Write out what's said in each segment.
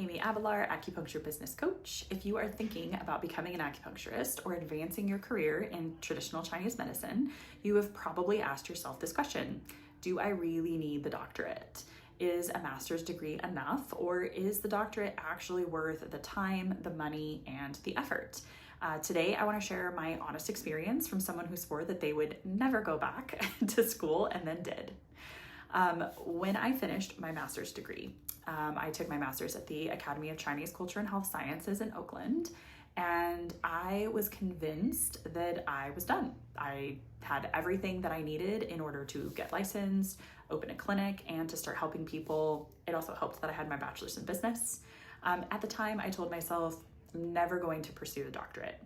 Amy Avalar, acupuncture business coach. If you are thinking about becoming an acupuncturist or advancing your career in traditional Chinese medicine, you have probably asked yourself this question: do I really need the doctorate? Is a master's degree enough, or is the doctorate actually worth the time, the money, and the effort? Today, I want to share my honest experience from someone who swore that they would never go back to school and then did. When I finished my master's degree, I took my master's at the Academy of Chinese Culture and Health Sciences in Oakland, and I was convinced that I was done. I had everything that I needed in order to get licensed, open a clinic, and to start helping people. It also helped that I had my bachelor's in business. At the time, I told myself, I'm never going to pursue the doctorate.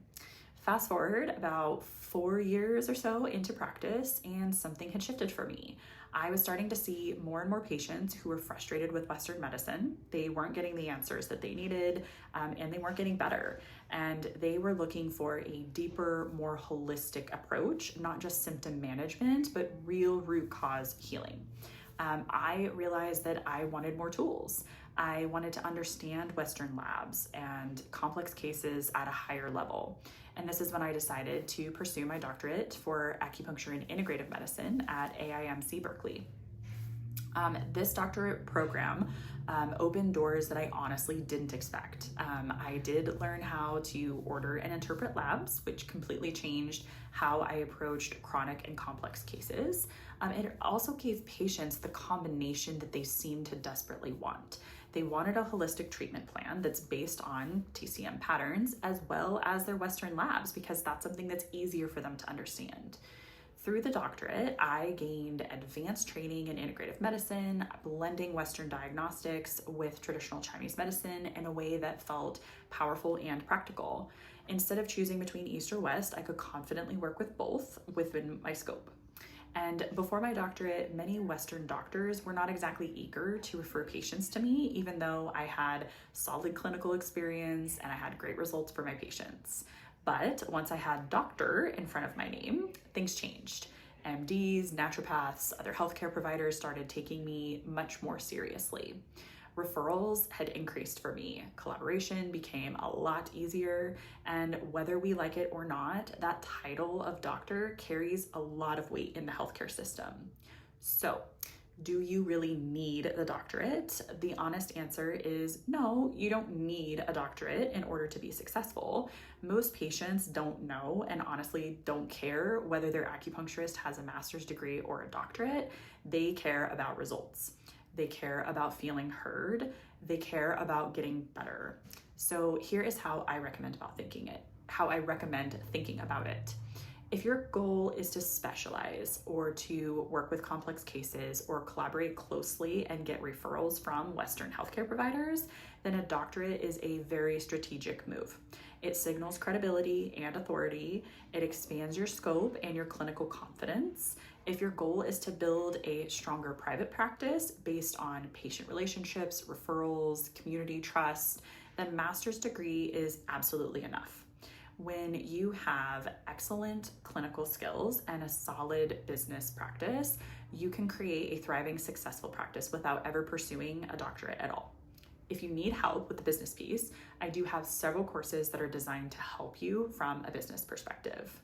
Fast forward about 4 years or so into practice, and something had shifted for me. I was starting to see more and more patients who were frustrated with Western medicine. They weren't getting the answers that they needed, and they weren't getting better. And they were looking for a deeper, more holistic approach, not just symptom management, but real root cause healing. I realized that I wanted more tools. I wanted to understand Western labs and complex cases at a higher level. And this is when I decided to pursue my doctorate for Acupuncture and Integrative Medicine at AIMC Berkeley. This doctorate program opened doors that I honestly didn't expect. I did learn how to order and interpret labs, which completely changed how I approached chronic and complex cases. It also gave patients the combination that they seemed to desperately want. They wanted a holistic treatment plan that's based on TCM patterns as well as their Western labs, because that's something that's easier for them to understand. Through the doctorate, I gained advanced training in integrative medicine, blending Western diagnostics with traditional Chinese medicine in a way that felt powerful and practical. Instead of choosing between East or West, I could confidently work with both within my scope. And before my doctorate, many Western doctors were not exactly eager to refer patients to me, even though I had solid clinical experience and I had great results for my patients. But once I had doctor in front of my name, things changed. MDs, naturopaths, other healthcare providers started taking me much more seriously. Referrals had increased for me. Collaboration became a lot easier, and whether we like it or not, that title of doctor carries a lot of weight in the healthcare system. So, do you really need the doctorate? The honest answer is no, you don't need a doctorate in order to be successful. Most patients don't know and honestly don't care whether their acupuncturist has a master's degree or a doctorate. They care about results. They care about feeling heard. They care about getting better. So here is how I recommend thinking about it. If your goal is to specialize or to work with complex cases or collaborate closely and get referrals from Western healthcare providers, then a doctorate is a very strategic move. It signals credibility and authority. It expands your scope and your clinical confidence. If your goal is to build a stronger private practice based on patient relationships, referrals, community trust, then master's degree is absolutely enough. When you have excellent clinical skills and a solid business practice, you can create a thriving, successful practice without ever pursuing a doctorate at all. If you need help with the business piece, I do have several courses that are designed to help you from a business perspective.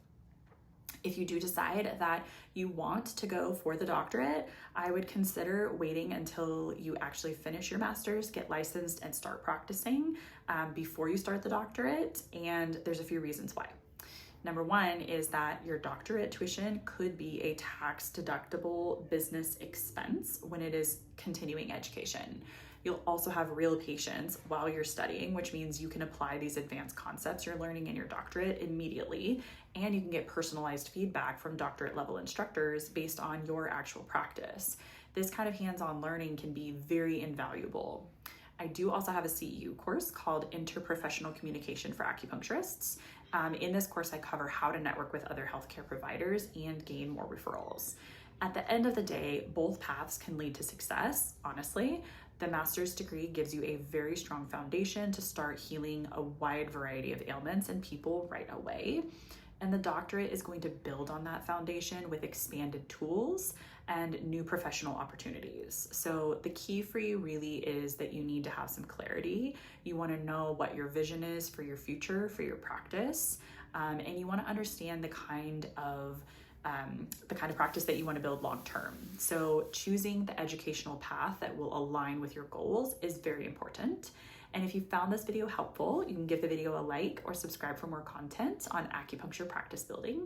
If you do decide that you want to go for the doctorate, I would consider waiting until you actually finish your master's, get licensed, and start practicing before you start the doctorate. And there's a few reasons why. Number one is that your doctorate tuition could be a tax-deductible business expense when it is continuing education. You'll also have real patients while you're studying, which means you can apply these advanced concepts you're learning in your doctorate immediately, and you can get personalized feedback from doctorate level instructors based on your actual practice. This kind of hands-on learning can be very invaluable. I do also have a CEU course called Interprofessional Communication for Acupuncturists. In this course, I cover how to network with other healthcare providers and gain more referrals. At the end of the day, both paths can lead to success, honestly. The master's degree gives you a very strong foundation to start healing a wide variety of ailments and people right away. And the doctorate is going to build on that foundation with expanded tools and new professional opportunities. So the key for you really is that you need to have some clarity. You want to know what your vision is for your future, for your practice, and you want to understand the kind of practice that you want to build long term. So choosing the educational path that will align with your goals is very important. And if you found this video helpful, you can give the video a like or subscribe for more content on acupuncture practice building.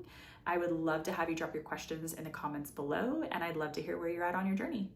I would love to have you drop your questions in the comments below, and I'd love to hear where you're at on your journey.